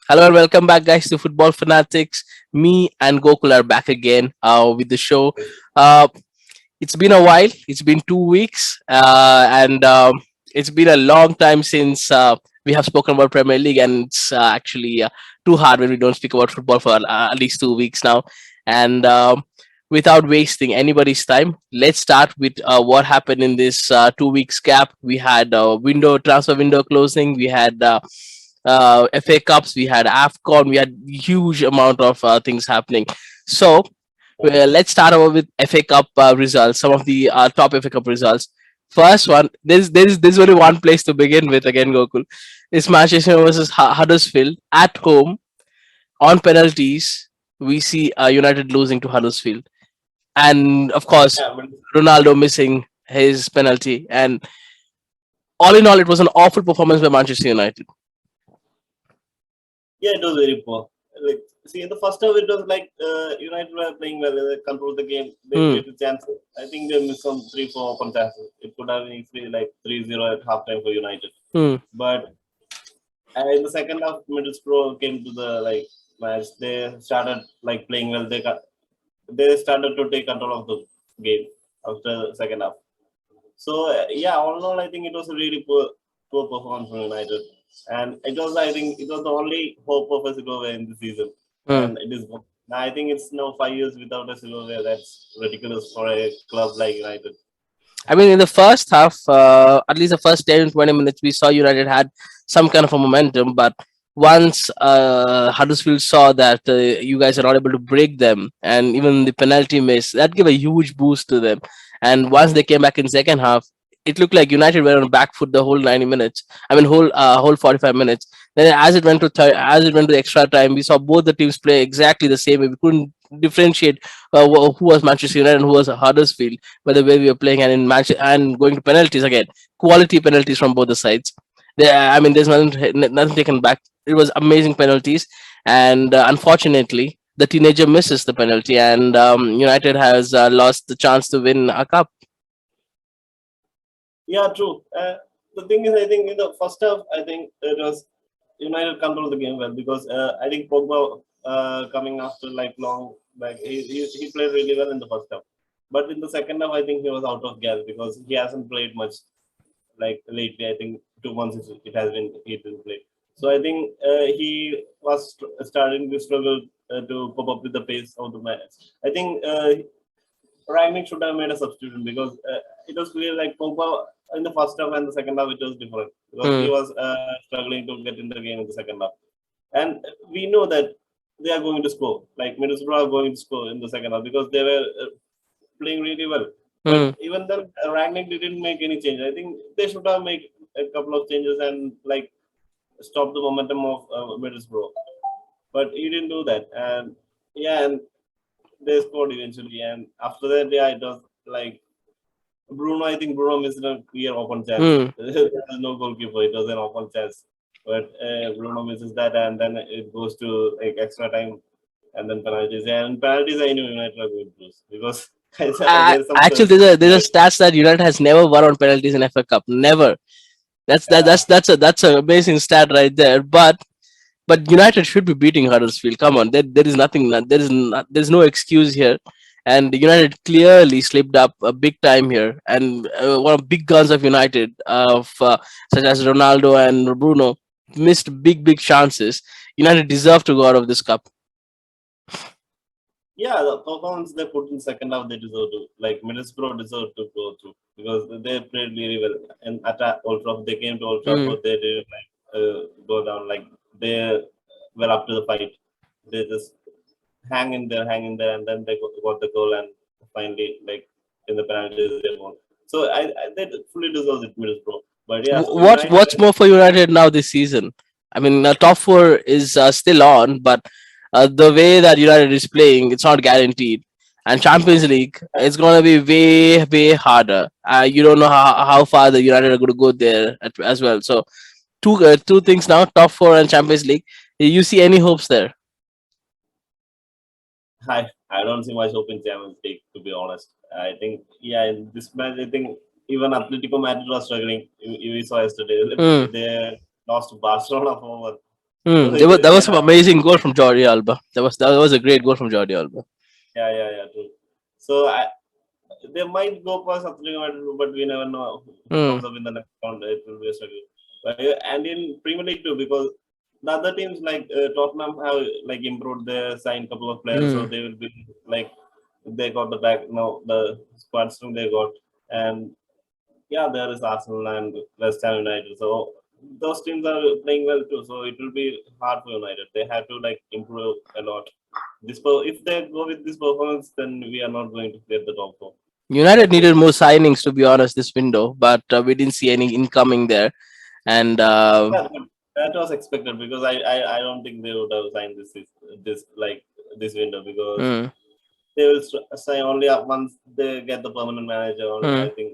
Hello and welcome back, guys, to Football Fanatics. Me and Gokul are back again with the show. Uh, it's been a while. It's been 2 weeks, and it's been a long time since we have spoken about Premier League, and it's actually too hard when we don't speak about football for at least 2 weeks now. And without wasting anybody's time, let's start with what happened in this 2 weeks gap. We had transfer window closing. We had FA Cups, we had AFCON, we had huge amount of things happening. So let's start over with FA Cup results. Some of the top FA Cup results. First one, there's only one place to begin with. Again, Gokul, it's Manchester versus Huddersfield at home on penalties. We see United losing to Huddersfield, and of course Yeah, but Ronaldo missing his penalty. And all in all, it was an awful performance by Manchester United. yeah, it was very poor. Like, see, in the first half, it was like United were playing well. They controlled the game. They Hmm. created chances. I think they missed some 3-4 open chances. It could have been easily like 3-0 at halftime for United. Hmm. But in the second half, Middlesbrough came to the match. They started like playing well. They started to take control of the game after the second half. So yeah, all in all, I think it was a really poor performance from United, and it was I think it was the only hope of a silverware in the season, Hmm. and it is. I think it's now 5 years without a silverware. That's ridiculous for a club like United. I mean, in the first half, at least the first 10 20 minutes, we saw United had some kind of a momentum. But once Huddersfield saw that you guys are not able to break them, and even the penalty miss, that gave a huge boost to them. And once they came back in second half, it looked like United were on back foot the whole 90 minutes. I mean, whole 45 minutes. Then as it went to extra time, we saw both the teams play exactly the same way. We couldn't differentiate who was Manchester United and who was Huddersfield by the way we were playing, and in match and going to penalties again, quality penalties from both the sides. I mean, there's nothing taken back. It was amazing penalties, and unfortunately, the teenager misses the penalty, and United has lost the chance to win a cup. Yeah, true. The thing is, I think in the first half, I think it was United controlled the game well because I think Pogba coming after like long like he played really well in the first half, but in the second half, I think he was out of gas because he hasn't played much like lately. I think 2 months it has been he didn't play. So I think he was starting to struggle to cope up with the pace of the match. I think Rangnick should have made a substitution because it was clear like Pogba in the first half and the second half it was different because he Hmm. was struggling to get in the game in the second half, and we know that they are going to score. Like Middlesbrough are going to score in the second half because they were playing really well. But Hmm. even then, Rangnick didn't make any change. I think they should have made a couple of changes and like stop the momentum of Middlesbrough. But he didn't do that, and yeah, and they scored eventually. And after that, yeah, it was like Bruno. I think Bruno missed a clear open chance. Hmm. There was no goalkeeper. It was an open chance, but Bruno misses that, and then it goes to like extra time, and then penalties. And penalties, I knew United are going to lose because there's some Actually, there's a stats that United has never won on penalties in FA Cup. Never. That's an amazing stat right there. But United should be beating Huddersfield. Come on, there is nothing. There's no excuse here, and United clearly slipped up a big time here. And one of big guns of United, such as Ronaldo and Bruno, missed big chances. United deserve to go out of this cup. yeah, the performance they put in second half, they deserve to. Like Middlesbrough deserve to go through because they played really well. And at Old Trafford, they came to Old Mm. Trafford, they didn't go down. Like they were up to the fight. They just hang in there, and then they got the goal, and finally, like in the penalties, they won. So they fully deserve it, Middlesbrough. But yeah, for United, What's more for United now this season? I mean, top four is still on, but the way that United is playing, it's not guaranteed. And Champions League, it's gonna be way harder. You don't know how far the United are going to go there as well. So two things now: top four and Champions League. You see any hopes there? I don't see much hope in Champions League, to be honest. I think, yeah, in this match, I think even Atletico Madrid was struggling. We saw yesterday. Hmm. They lost to Barcelona for 1. There was some Yeah, amazing goal from Jordi Alba. That was a great goal from Jordi Alba. yeah, true. So they might go for something, but we never know who Hmm. comes up in the next round. It will be a struggle. But, and in Premier League too, because the other teams like Tottenham have like improved their signed couple of players, so Hmm. they will be like they got the back now the squad strength they got, and yeah, there is Arsenal and West Ham United. So those teams are playing well too. So it will be hard for United. They have to like improve a lot. If they go with this performance, then we are not going to get the top four. United That's it. needed more signings, to be honest, this window, but we didn't see any incoming there. And Yeah, but that was expected because I don't think they would have signed this like this window because hmm, they will sign only up once they get the permanent manager. Only hmm. I think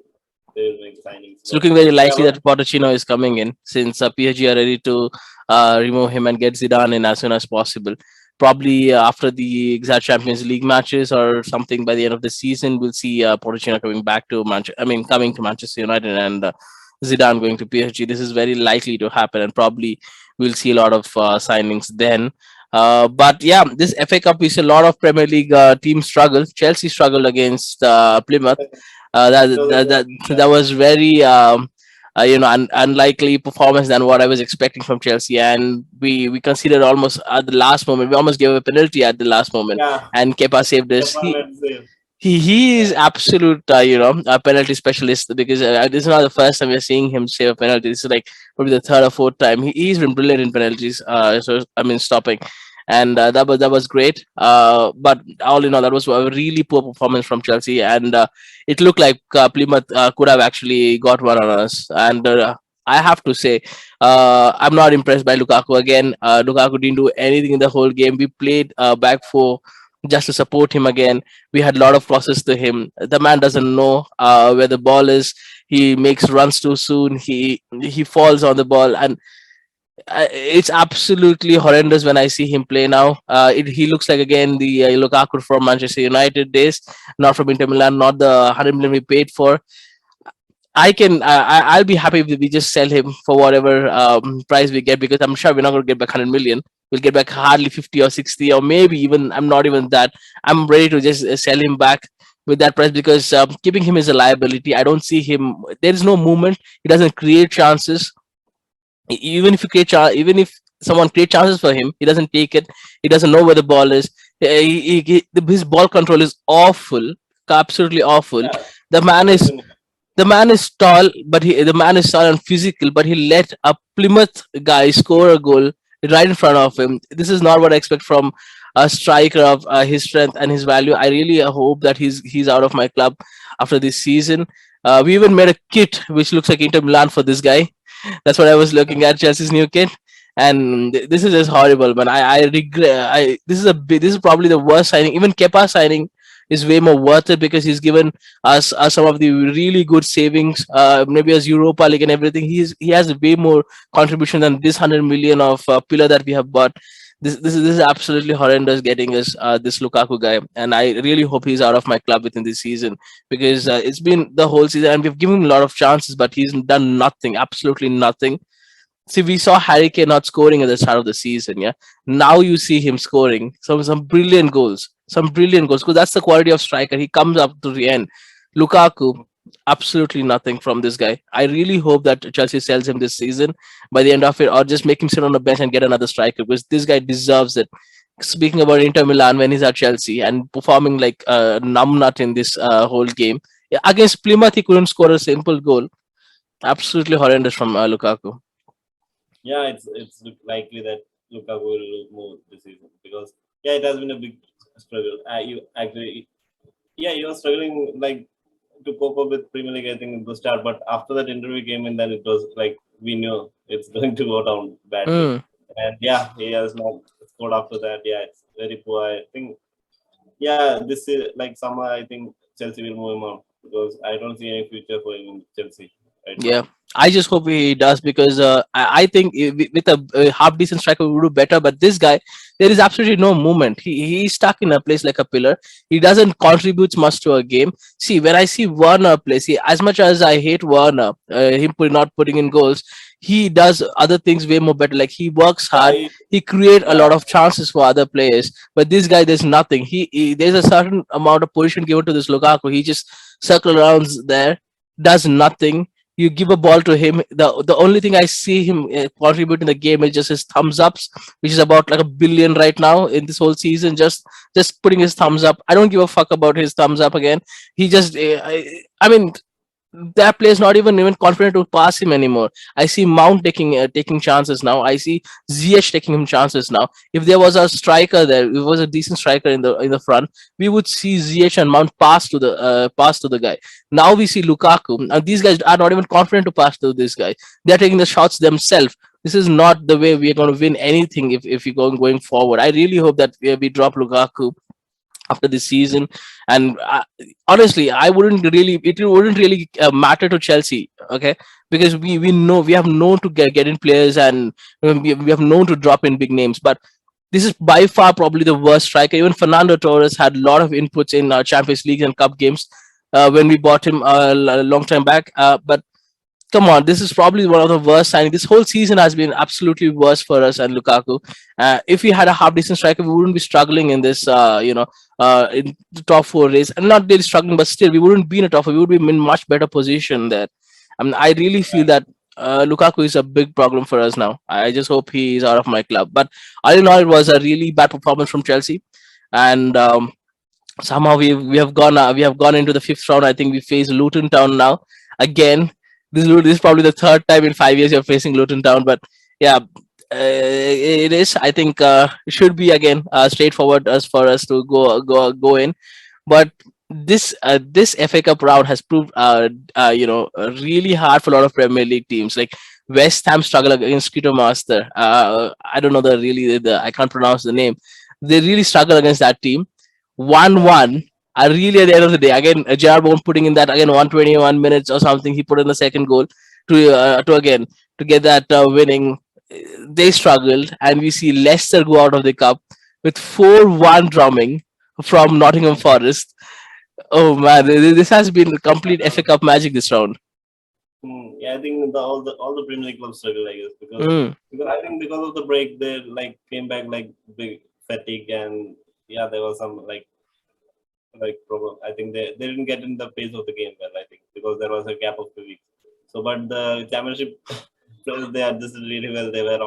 they will make signings. It's But looking very yeah, likely that Pochettino is coming in, since PSG are ready to remove him and get Zidane in as soon as possible. Probably after the exact Champions League matches or something by the end of the season, we'll see Pochettino coming back to Manchester. I mean, coming to Manchester United and Zidane going to PSG. This is very likely to happen, and probably we'll see a lot of signings then. But yeah, this FA Cup, we see a lot of Premier League teams struggle. Chelsea struggled against Plymouth. it was That was very unlikely performance than what I was expecting from Chelsea, and we considered almost at the last moment. We almost gave a penalty at the last moment, yeah. and Kepa saved us. Japan, let's say. He is Yeah, absolute a penalty specialist, because this is not the first time we're seeing him save a penalty. This is like probably the third or fourth time. He's been brilliant in penalties. So I mean, stopping, and that was great. But all in all, that was a really poor performance from Chelsea, and it looked like Plymouth could have actually got one on us. And I have to say, I'm not impressed by Lukaku again. Lukaku didn't do anything in the whole game. We played back four just to support him again. We had a lot of crosses to him. The man doesn't know where the ball is. He makes runs too soon. He falls on the ball, and it's absolutely horrendous when I see him play now. He looks like again the Lukaku from Manchester United days, not from Inter Milan, not the 100 million we paid for. I'll be happy if we just sell him for whatever price we get, because I'm sure we're not going to get back 100 million. We'll get back hardly 50 or 60, or maybe even, I'm not even that. I'm ready to just sell him back with that price, because keeping him is a liability. I don't see him. There is no movement. He doesn't create chances. Even if you even if someone create chances for him, he doesn't take it. He doesn't know where the ball is. His ball control is awful, absolutely awful. yeah. The man That's is the man is tall, but the man is tall and physical, but he let a Plymouth guy score a goal right in front of him. This is not what I expect from a striker of his strength and his value. I really hope that he's out of my club after this season. We even made a kit which looks like Inter Milan for this guy. That's what I was looking at, Chelsea's new kit. And this is just horrible, man. I regret. This is probably the worst signing. Even Kepa signing is way more worth it, because he's given us some of the really good savings, maybe as Europa League and everything. He has way more contribution than this 100 million of pillar that we have bought. This is absolutely horrendous getting us this Lukaku guy, and I really hope he's out of my club within this season, because it's been the whole season and we've given him a lot of chances, but he's done nothing, absolutely nothing. See, we saw Harry Kane not scoring at the start of the season. Yeah, now you see him scoring some brilliant goals, some brilliant goals. Because that's the quality of striker. He comes up to the end. Lukaku, absolutely nothing from this guy. I really hope that Chelsea sells him this season by the end of it, or just make him sit on the bench and get another striker, because this guy deserves it. Speaking about Inter Milan, when he's at Chelsea and performing like a numbnut in this whole game, yeah, against Plymouth, he couldn't score a simple goal. Absolutely horrendous from Lukaku. yeah, it's likely that Lukaku will move this season because yeah, it has been a big struggle. You actually, yeah, you were struggling like to cope up with Premier League, I think, in the start, but after that interview came in, then it was like we knew it's going to go down badly. Hmm. And yeah, he has not scored after that. Yeah, it's very poor. I think yeah, this is like summer. I think Chelsea will move him on because I don't see any future for him in Chelsea right Yeah. now. I just hope he does because I think with a half decent striker we would do better. But this guy, there is absolutely no movement. He's stuck in a place like a pillar. He doesn't contribute much to a game. See, when I see Werner play, see, as much as I hate Werner, not putting in goals, he does other things way more better. Like he works hard. I He create a yeah. lot of chances for other players. But this guy, there's nothing. There's a certain amount of position given to this Lukaku. He just circle around there, does nothing. You give a ball to him. The only thing I see him contribute in the game is just his thumbs ups, which is about like a billion right now in this whole season. Just putting his thumbs up. I don't give a fuck about his thumbs up again. He just I mean, that player is not even confident to pass him anymore. I see Mount taking chances now. I see Ziyech taking him chances now. If there was a striker there, if it was a decent striker in the front, we would see Ziyech and Mount pass to the guy. Now we see Lukaku, and these guys are not even confident to pass to this guy. They are taking the shots themselves. This is not the way we are going to win anything if we go going forward. I really hope that we drop Lukaku after this season. And honestly, I wouldn't really, it wouldn't really matter to Chelsea, okay? Because we know we have known to get in players, and we have known to drop in big names. But this is by far probably the worst striker. Even Fernando Torres had a lot of inputs in Champions League and Cup games when we bought him a long time back. But come on, this is probably one of the worst signings. This whole season has been absolutely worse for us and Lukaku. If we had a half decent striker, we wouldn't be struggling in this, in the top four race. And not really struggling, but still, we wouldn't be in a top four. We would be in much better position there. I mean, I really feel that Lukaku is a big problem for us now. I just hope he is out of my club. But all in all, it was a really bad performance from Chelsea, and somehow we have gone into the fifth round. I think we face Luton Town now again. This is probably the third time in 5 years you're facing Luton Town, but yeah, it is. I think it should be again straightforward as for us to go in. But this FA Cup round has proved really hard for a lot of Premier League teams. Like West Ham struggle against Quito Master. I don't know the I can't pronounce the name. They really struggle against that team. 1-1. I really at the end of the day again Gerard Bowen putting in that again 121 minutes or something. He put in the second goal to again to get that winning. They struggled, and we see Leicester go out of the cup with 4-1 drumming from Nottingham Forest. Oh man, this has been complete FA Cup magic this round. Yeah, I think all the Premier League clubs struggle, I guess, Mm. because I think because of the break they like came back like big fatigue, and yeah, there was some like problem. I think they didn't get in the pace of the game well. I think because there was a gap of 2 weeks. So, but the championship players they adjusted really well. They were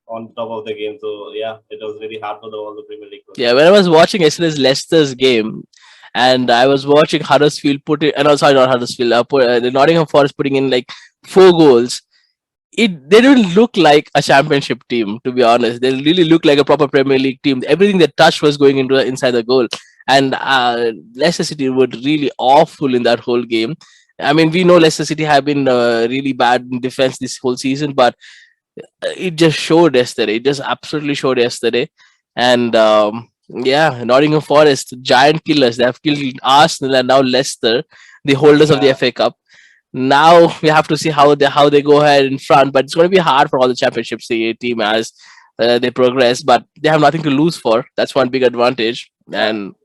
on top of the game. So yeah, it was really hard for all the Premier League clubs. Yeah, when I was watching yesterday's Leicester's game, and I was watching Huddersfield put it, and also not Huddersfield, the Nottingham Forest putting in like 4 goals. They don't look like a championship team, to be honest. They really look like a proper Premier League team. Everything they touched was going into inside the goal, and Leicester City were really awful in that whole game. I mean, we know Leicester City have been really bad in defense this whole season, but it just showed yesterday. It just absolutely showed yesterday. And yeah, Nottingham Forest, giant killers. They have killed Arsenal and now Leicester, the holders of the Yeah, FA Cup. Now we have to see how they go ahead in front, but it's going to be hard for all the championships the team as they progress. But they have nothing to lose for. That's one big advantage. yeah, And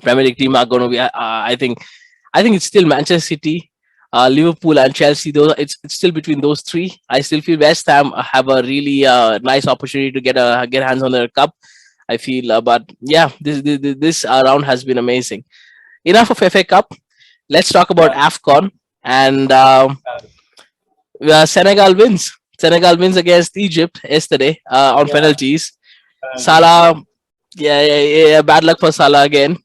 Premier League team are going to be. I think it's still Manchester City, Liverpool, and Chelsea. It's still between those three. I still feel West Ham have a really nice opportunity to get hands on their cup. I feel, but yeah, this round has been amazing. Enough of FA Cup. Let's talk about yeah. AFCON. And Senegal wins. Senegal wins against Egypt yesterday on Yeah, penalties. yeah, Salah, yeah. Bad luck for Salah again.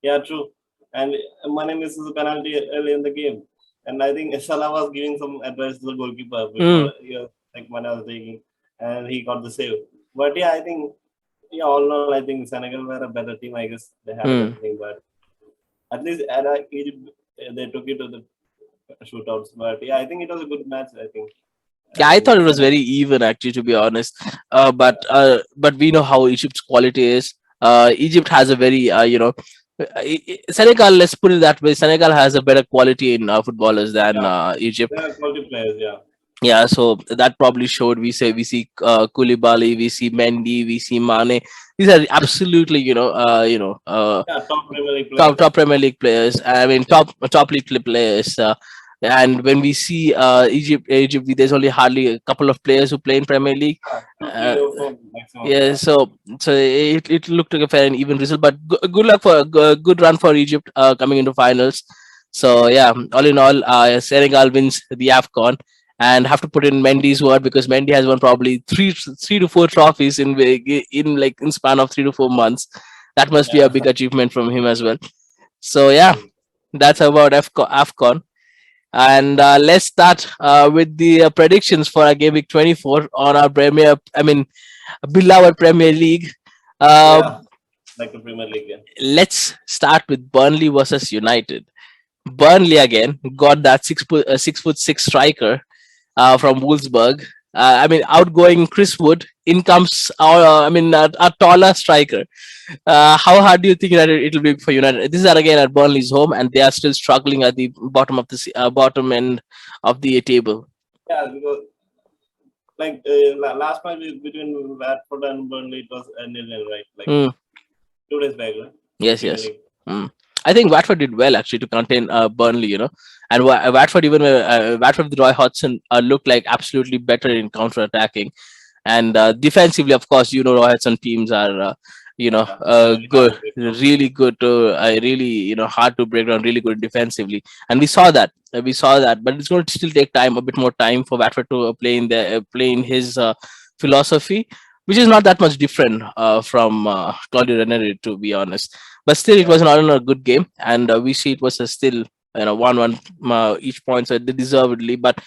yeah, true. And Mane misses a penalty early in the game, and I think Salah was giving some advice to the goalkeeper Mm. before like Mane was taking, and he got the save. But yeah, I think yeah, all in all, I think Senegal were a better team. I guess they had a Mm. better team, but at least at Egypt they took it to the shootouts. But yeah, I think it was a good match. I think Yeah, I thought it was Senegal. very even actually, to be honest. But we know how Egypt's quality is. Egypt has a very Senegal, let's put it that way. Senegal has a better quality in footballers than Yeah, Egypt. they are quality players. Yeah, Yeah, so that probably showed. We see Koulibaly, we see Mendy, we see Mane. These are absolutely yeah, top Premier League players. top Premier League players. I mean top league players. And when we see Egypt, there's only hardly a couple of players who play in Premier League. Two, Uh, three, or four maximum. yeah, Yeah, so it looked like a fair and even result, but good luck for good run for Egypt coming into finals. So yeah, all in all, Senegal wins the AFCON, and have to put in Mendy's word because Mendy has won probably three to four trophies in span of 3 to 4 months. That must be a yeah. big achievement from him as well. So yeah, that's about AFCON. And let's start with the predictions for our game week 24 on our Premier. I mean, beloved Premier League. Um, Yeah, like the Premier League. Yeah, let's start with Burnley versus United. Burnley again got that 6'6" striker from Wolfsburg. I mean, outgoing Chris Wood. In comes a taller striker. How hard do you think that it'll be for United? This is again at Burnley's home, and they are still struggling at the bottom end of the table. yeah, because like last match between Bradford and Burnley, it was a nil-nil, right? Like Hmm. 2 days back, right? Yes, Premier yes. League. Mm. I think Watford did well actually to contain Burnley, and Watford even Watford with Roy Hodgson looked like absolutely better in counter attacking, and defensively, of course, Roy Hodgson teams are Really hard good, to break down. really good to really hard to break down, really good defensively, and we saw that. But it's going to still take time, a bit more time for Watford to play in his philosophy, which is not that much different from Claudio Ranieri, to be honest. But still, it Yeah, was not a good game, and we see it was a still 1-1 each point, so they deservedly. But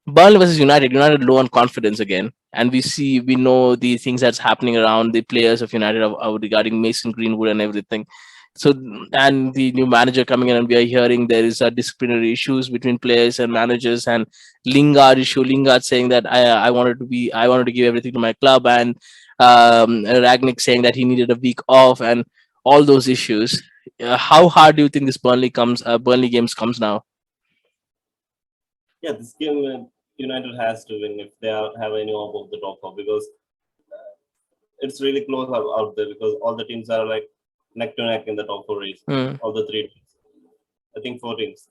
Burnley versus United low on confidence again, and we know the things that's happening around the players of United regarding Mason Greenwood and everything. So, and the new manager coming in, and we are hearing there is disciplinary issues between players and managers, and Lingard saying that I wanted to give everything to my club, and Ragnick saying that he needed a week off, and all those issues. How hard do you think this Burnley games comes now? yeah. This game United has to win if they have any hope of the top four because it's really close out there because all the teams are like neck to neck in the top four race. Hmm. All the three teams. I think four teams.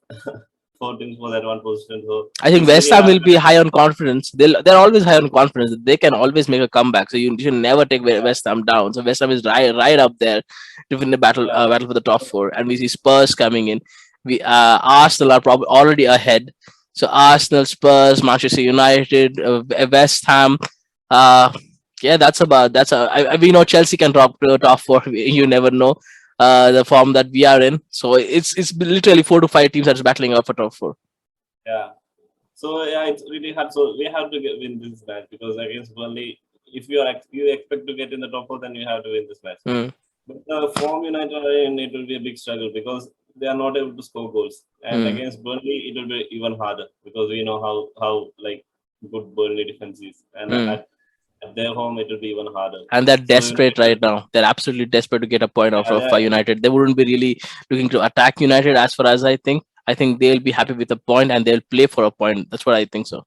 Four teams for that one position. So I think it's West really Ham hard. will be high on confidence. They're always high on confidence. They can always make a comeback. So you should never take Yeah, West Ham down. So West Ham is right up there to win the yeah, battle for the top four. And we see Spurs coming in. We Arsenal are probably already ahead. So Arsenal, Spurs, Manchester United, West Ham. Uh, yeah, we know Chelsea can drop to the top four. You never know the form that we are in. So it's literally 4 to 5 teams that's battling out for top four. yeah. So yeah, it's really hard. So we have to win this match because against Burnley, if you expect to get in the top four, then you have to win this match. Mm, But the form United are in, it will be a big struggle because they are not able to score goals. And mm. against Burnley, it will be even harder because we know how like good Burnley defense is, and Mm. at their home it will be even harder. And they're So desperate right now. They're absolutely desperate to get a point off yeah, of United. They wouldn't be really looking to attack United as far as I think. I think they'll be happy with a point and they'll play for a point. That's what I think so.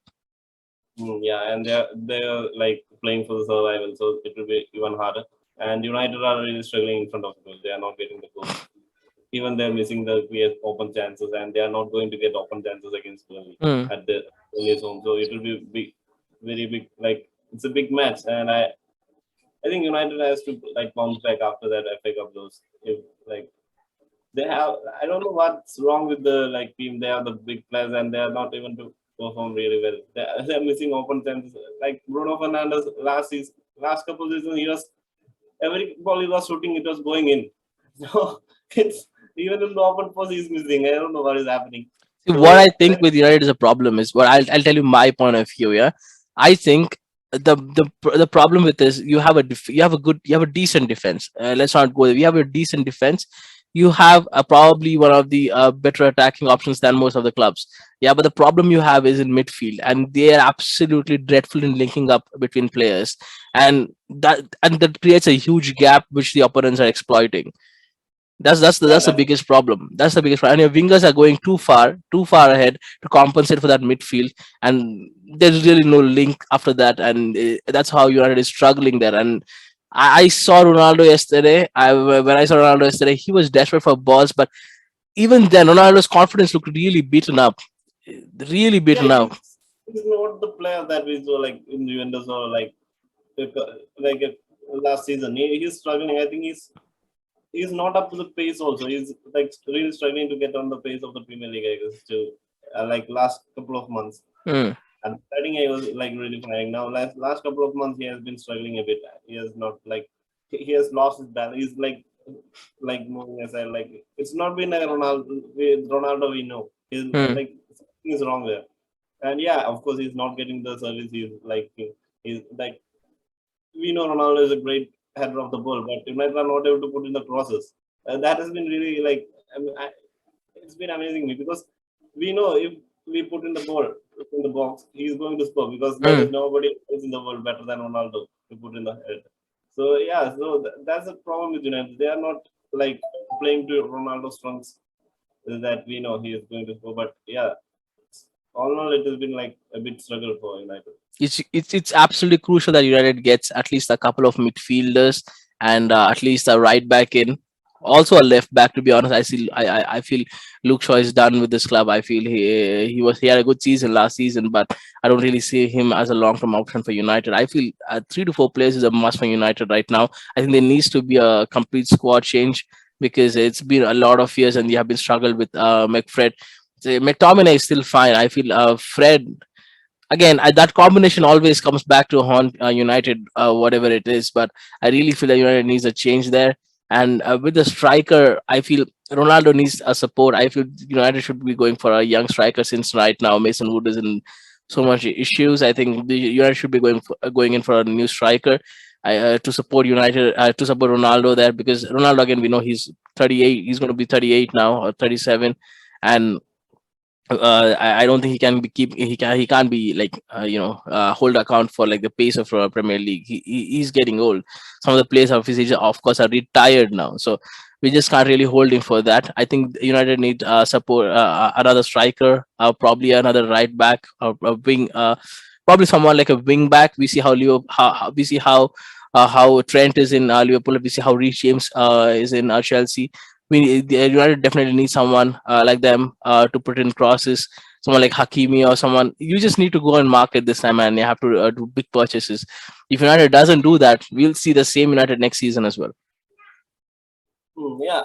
yeah, and they're like playing for the survival, so it will be even harder. And United are really struggling in front of the goal. They are not getting the goals. Even they're missing the clear open chances, and they are not going to get open chances against Burnley Mm. at the Burnley's home. So it will be big, very big. Like it's a big match, and I think United has to like bounce back after that FA Cup loss. If like they have, I don't know what's wrong with the like team. They are the big players, and they are not even to perform really well. They're missing open chances. Like Bruno Fernandes last couple of seasons, he was every ball he was shooting, it was going in. So it's even in the open post, he's missing. I don't know what is happening. See, what I So think with United is a problem is what I'll tell you my point of view. Yeah, I think the problem with this you have a decent defense. Let's not go there. You have a decent defense. You have probably one of the better attacking options than most of the clubs. Yeah, but the problem you have is in midfield, and they are absolutely dreadful in linking up between players, and that creates a huge gap which the opponents are exploiting. Yeah, that's the that's biggest problem. That's the biggest problem. And your wingers are going too far ahead to compensate for that midfield, and there's really no link after that. And that's how United is struggling there. And I saw Ronaldo yesterday. When I saw Ronaldo yesterday, he was desperate for balls, but even then, Ronaldo's confidence looked really beaten up, really yeah. beaten up. He's not the player that we saw like in Juventus or like last season. He's struggling. I think he's not up to the pace. Also, he's like really struggling to get on the pace of the Premier League. I guess to like last couple of months. Mm, And starting, I was like really flying. Now, last couple of months, he has been struggling a bit. He has not like he has lost his balance. He's like moving aside. Like it's not been a Ronaldo. With Ronaldo, we know he's mm. like something is wrong there. And yeah, of course, he's not getting the service. He's like we know Ronaldo is a great header of the ball, but United are not able to put in the crosses. That has been really like it's been amazing me because we know if we put in the ball in the box, he's going to score because there is Mm. nobody else in the world better than Ronaldo to put in the head. So yeah, that's the problem with United. They are not like playing to Ronaldo's strengths that we know he is going to score. But yeah, all in all, it has been like a bit struggle for United. It's absolutely crucial that United gets at least a couple of midfielders and at least a right back in. Also a left back. To be honest, I feel Luke Shaw is done with this club. I feel he had a good season last season, but I don't really see him as a long term option for United. I feel 3 to 4 players is a must for United right now. I think there needs to be a complete squad change because it's been a lot of years and they have been struggled with McFred. McTominay is still fine. I feel Fred again that combination always comes back to haunt United, whatever it is. But I really feel that United needs a change there. And with the striker, I feel Ronaldo needs a support. I feel United should be going for a young striker since right now Mason Wood is in so much issues. I think the United should be going in for a new striker. To support United, to support Ronaldo there, because Ronaldo again we know he's 38. He's going to be 38 now or 37, and I don't think he can't be like hold account for like the pace of Premier League. He's getting old. Some of the players of his age, of course, are retired now, so we just can't really hold him for that. I think United need support, another striker, probably another right back or a wing, probably someone like a wing back. We see how we see how Trent is in Liverpool. We see how Reece James is in Chelsea. The United definitely need someone like them to put in crosses. Someone like Hakimi or someone. You just need to go and market this time, and you have to do big purchases. If United doesn't do that, we'll see the same United next season as well. Yeah,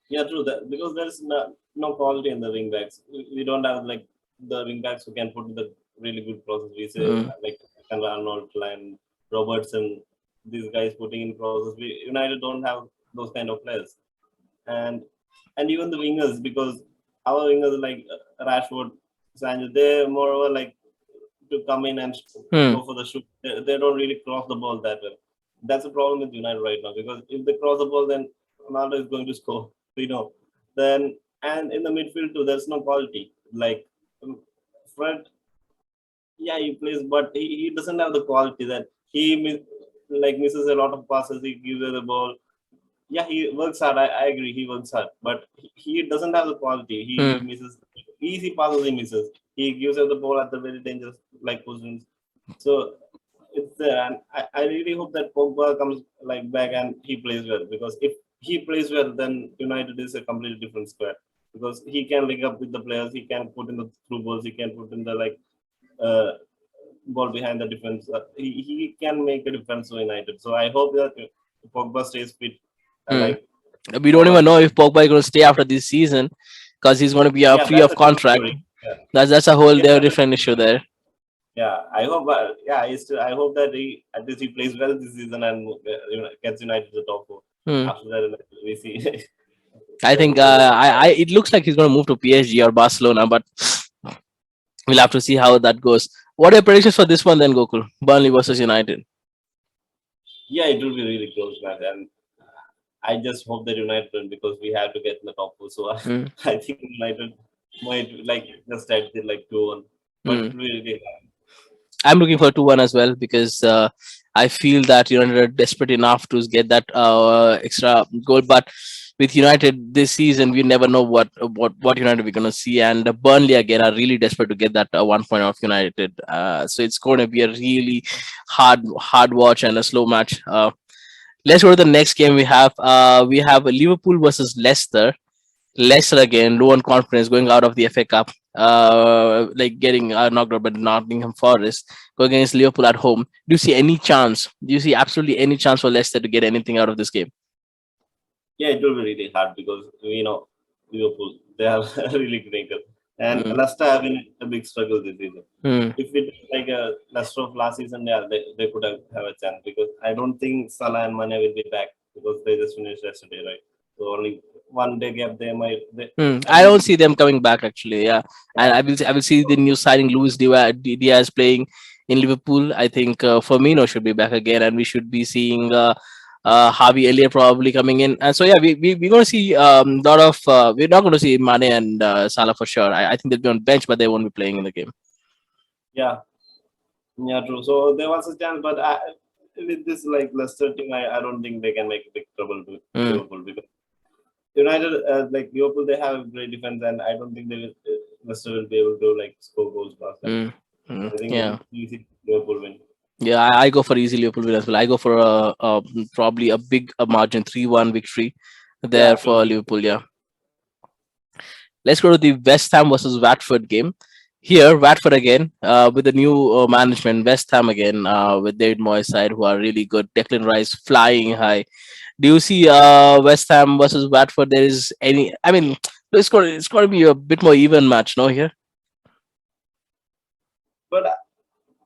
yeah, true. That because there's no quality in the wing backs. We don't have like the wing backs who can put in the really good crosses. We say Mm, like Arnold and Robertson, these guys putting in crosses. We United don't have those kind of players, and even the wingers because our wingers like Rashford, Sancho, they're moreover like to come in and mm, go for the shoot. They don't really cross the ball that well. That's the problem with United right now because if they cross the ball, then Ronaldo is going to score. We know. Then and in the midfield too, there's no quality. Like Fred, yeah, he plays, but he doesn't have the quality that like misses a lot of passes. He gives her the ball. Yeah, he works hard. I agree, he works hard, but he doesn't have the quality. He mm. misses easy passes. He misses. He gives her the ball at the very dangerous like positions. So it's there, and I really hope that Pogba comes like back and he plays well because if he plays well, then United is a completely different squad because he can link up with the players. He can put in the through balls. He can put in the uh, ball behind the defense. He can make a difference for United. So I hope that Pogba stays fit. Mm. Like We don't all even of know this. if Pogba is going to stay after this season because he's going to be Yeah, free that's of a different contract. story. Yeah, That's a whole yeah, that's a different different issue story. there. Yeah, I hope. Yeah, I hope that he at least he plays well this season and gets United to the top four. Hmm. After that, we see I think the it looks like he's going to move to PSG or Barcelona, but we'll have to see how that goes. What are your predictions for this one then, Gokul? Burnley versus United. yeah, it will be really close match, and I just hope that United win because we have to get in the top four. So Hmm. I think United might like just at the like 2-1, but Hmm. it will be really I'm looking for 2-1 as well because I feel that United are desperate enough to get that extra goal. But with United this season, we never know what United we're gonna see. And Burnley again are really desperate to get that 1 point off United. So it's going to be a really hard watch and a slow match. Let's go to the next game we have. We have Liverpool versus Leicester. Leicester again, low on confidence, going out of the FA Cup, like getting knocked out by Nottingham Forest, going against Liverpool at home. Do you see any chance? Do you see absolutely any chance for Leicester to get anything out of this game? Yeah, it will be really hard because Liverpool they are really great, and Mm, Leicester have been a big struggle this season. mm. If it like a Leicester of last season, yeah, they could have a chance because I don't think Salah and Mane will be back because they just finished yesterday, right? So only 1 day gap they might. I I think don't see them coming back actually. Yeah, and yeah, I will see the new signing Luis Diaz playing in Liverpool. I think Firmino should be back again, and we should be seeing Harvey Elliott probably coming in. And so yeah, we're going to see lot of. We're not going to see Mane and Salah for sure. I think they'll be on bench, but they won't be playing in the game. yeah, yeah, true. So there was a chance, but with this like Leicester team, I don't think they can make big trouble to Mm, Liverpool because United, like Liverpool, they have a great defense, and I don't think they will, Leicester will be able to like score goals past them. mm, I think yeah. easy Liverpool win. Yeah, I go for easy Liverpool win as well. I go for probably a big margin 3-1 victory Yeah, there for absolutely. Liverpool. Yeah. Let's go to the West Ham versus Watford game. Here, Watford again with the new management. West Ham again with David Moyes side, who are really good. Declan Rice flying high. Do you see West Ham versus Watford? There is any? I mean, it's going to be a bit more even match, no? Here. But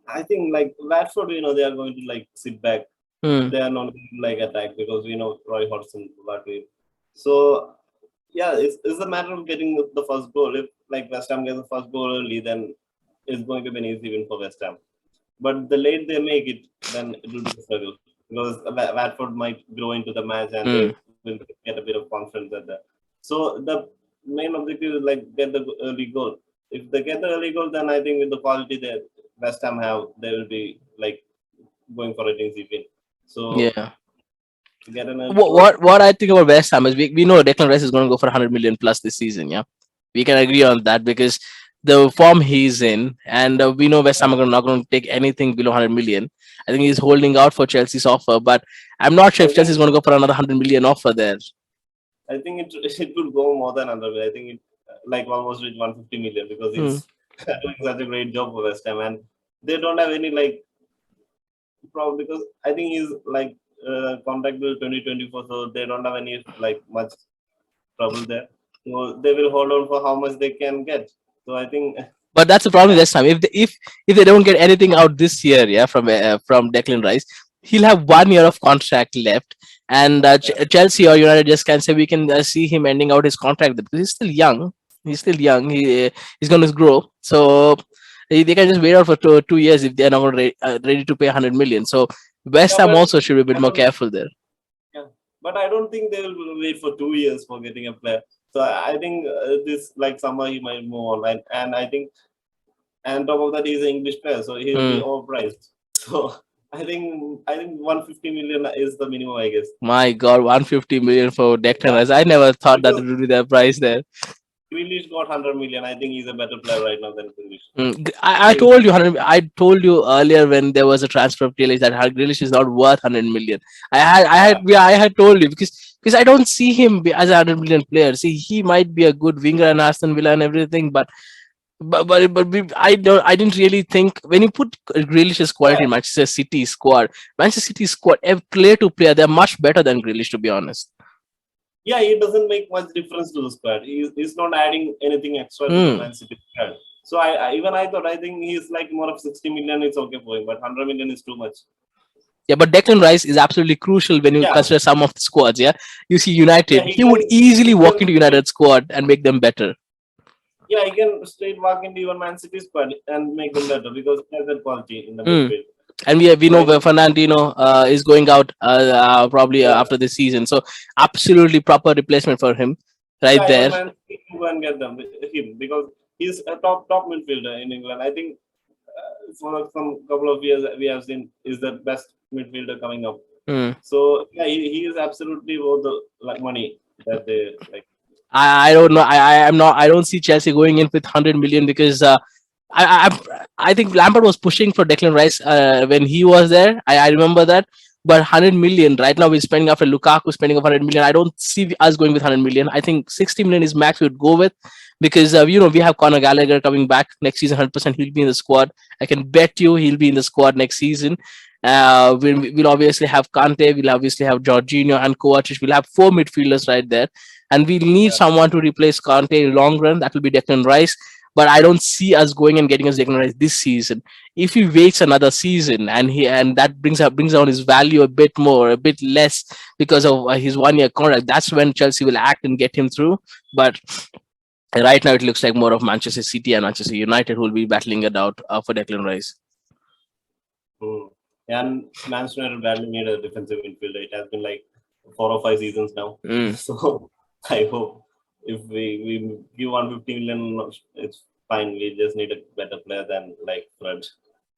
I think like Bradford, they are going to like sit back. Hmm. They are not going to like attack because Roy Hodgson, Bradley. So yeah, it's a matter of getting the first goal. If like West Ham gets the first goal early, then it's going to be an easy win for West Ham. But the late they make it, then it will be a struggle because Watford might grow into the match and Hmm. they will get a bit of confidence at that. So the main objective is like get the early goal. If they get the early goal, then I think with the quality that West Ham have, they will be like going for a easy win. So Yeah. get an early What goal. what I think about West Ham is we know Declan Rice is going to go for 100 million plus this season. Yeah, we can agree on that because the form he's in, and we know West Ham Yeah. are not going to take anything below 100 million. I think he's holding out for Chelsea's offer, but I'm not sure I if Chelsea's think going to go for another 100 million offer there. I think it it will go more than 100. I think it like almost reach 150 million because Hmm. he's doing such a great job for West Ham and they don't have any like problem because I think he's like contract till 2024, so they don't have any like much trouble there. So they will hold on for how much they can get. So I think But that's the problem with yeah, West Ham. If they don't get anything out this year, yeah, from Declan Rice, he'll have 1 year of contract left, and yeah, Chelsea or United just can say we can see him ending out his contract because he's still young. He's still young. He's going to grow. So they can just wait out for 2 years if they're not ready to pay 100 million. So West yeah, Ham but also should be a bit I more don't. careful there. Yeah, but I don't think they will wait for 2 years for getting a player. So I think this like summer he might move on, and I think and top of that he's an English player, so he'll be Hmm. overpriced. So I think 150 million is the minimum, I guess. My God, 150 million for Declan Yeah, Rice. I never thought that because it would be that price there. Grealish got 100 million. I think he's a better player right now than Grealish. I So told you 100. I told you earlier when there was a transfer of Grealish that Grealish is not worth 100 million. yeah, I had told you because I don't see him as a 100 million player. See, he might be a good winger and Aston Villa and everything, I didn't really think when you put Grealish's quality yeah, in Manchester City squad, player to player, they're much better than Grealish to be honest. yeah. He doesn't make much difference to the squad. He's not adding anything extra to the Hmm. Man City squad. So I thought I think he's like more of 60 million. It's okay for him, but 100 million is too much. Yeah, but Declan Rice is absolutely crucial when you Yeah, consider some of the squads. Yeah, you see yeah. United, He he would can easily he walk can into United squad and make them better. yeah he can straight walk into even Man City squad and make them better because he has that quality in the Hmm. midfield. And we So know I where think Fernandino is going out probably yeah. after this season. So absolutely proper replacement for him right Yeah, even there. Man City can go and get him because he's a top midfielder in England. I think for some couple of years we have seen is the best midfielder coming up. Hmm. So yeah, he is absolutely worth the like money. that they like. I don't know. I'm not. I don't see Chelsea going in with 100 million because I think Lampard was pushing for Declan Rice when he was there. I remember that. But 100 million right now we're spending after Lukaku spending of 100 million. I don't see us going with 100 million. I think 60 million is max we would go with because we have Conor Gallagher coming back next season. 100% he'll be in the squad. I can bet you he'll be in the squad next season. We'll obviously have Kante. We'll obviously have Jorginho and Kovacic. We'll have four midfielders right there, and we'll need Yeah, someone to replace Kante in long run. That will be Declan Rice. But I don't see us going and getting us Declan Rice this season. If he waits another season and that brings down his value a bit more, a bit less because of his 1 year contract, that's when Chelsea will act and get him through. But right now, it looks like more of Manchester City and Manchester United who will be battling it out for Declan Rice. mm. And Manchester United badly need a defensive midfielder. It has been like 4 or 5 seasons now. Mm. So I hope if we give 150 million, it's fine. We just need a better player than like Fred.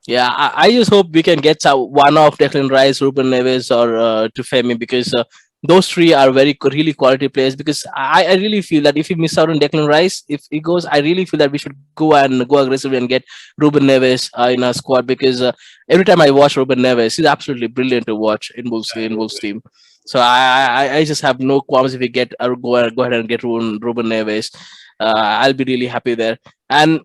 Yeah, I just hope we can get one of Declan Rice, Ruben Neves, or Tufemi because those three are really quality players. Because I really feel that if we miss out on Declan Rice, if he goes, I really feel that we should go aggressively and get Ruben Neves in our squad because every time I watch Ruben Neves, he's absolutely brilliant to watch in I do Wolves agree. team. So I just have no qualms if we get go ahead and get Ruben Neves. I'll be really happy there. And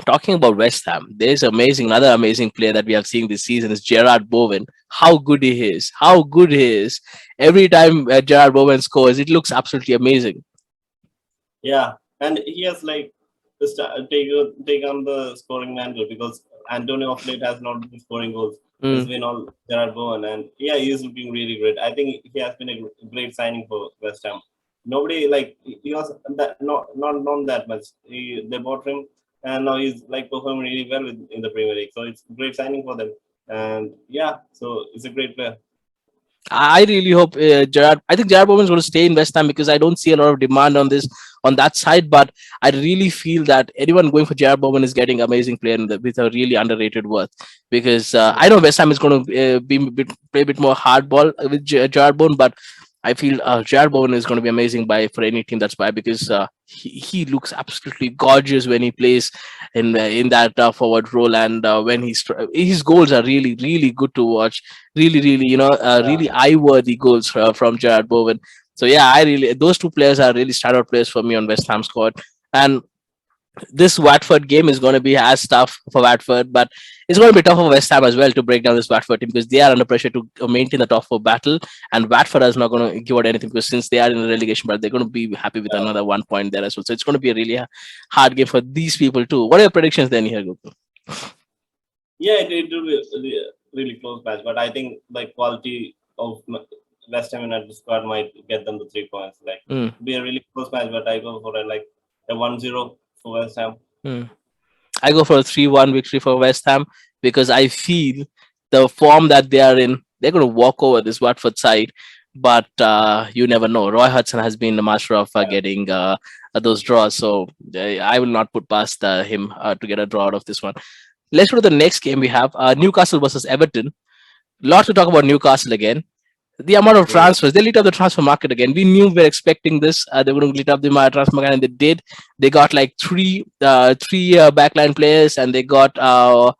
talking about West Ham, there's another amazing player that we have seen this season is Gerard Bowen. How good he is! How good he is! Every time Gerard Bowen scores, it looks absolutely amazing. Yeah, and he has like take on the scoring mantle because Antonio of late has not been scoring goals. It's Mm. been all Gerard Bowen, and yeah, he is looking really great. I think he has been a great signing for West Ham. Nobody like he was that not that much. They bought him, and now he's like performing really well in the Premier League. So it's great signing for them, and yeah, so it's a great player. I really hope Gerard. I think Gerard Bowen is going to stay in West Ham because I don't see a lot of demand on that side. But I really feel that anyone going for Gerard Bowen is getting amazing player with a really underrated worth. Because I know West Ham is going to play a bit more hardball with Gerard Bowen, but I feel Gerard Bowen is going to be amazing for any team that's by because he looks absolutely gorgeous when he plays in that forward role and when his goals are really good to watch, really Yeah, really eye worthy goals from Gerard Bowen. So yeah, I really those two players are really standout players for me on West Ham squad. And this Watford game is going to be as tough for Watford, but it's going to be tough for West Ham as well to break down this Watford team because they are under pressure to maintain the top four battle. And Watford is not going to give out anything because since they are in the relegation, but they're going to be happy with yeah, another 1 point there as well. So it's going to be a really hard game for these people too. What are your predictions then here, Gokul? yeah. It will be a really close match, but I think like quality of West Ham United squad might get them the 3 points. Like Mm, be a really close match, but I go for a 1-0 for West Ham. mm. I go for a 3-1 victory for West Ham because I feel the form that they are in, they're going to walk over this Watford side. But you never know. Roy Hudson has been the master of Yeah, getting those draws. So I will not put past him to get a draw out of this one. Let's go to the next game we have Newcastle versus Everton. Lots to talk about Newcastle again. The amount of mm, transfers, they lit up the transfer market again. We knew we were expecting this. They were going to lit up the transfer market, and they did. They got like three backline players, and they got a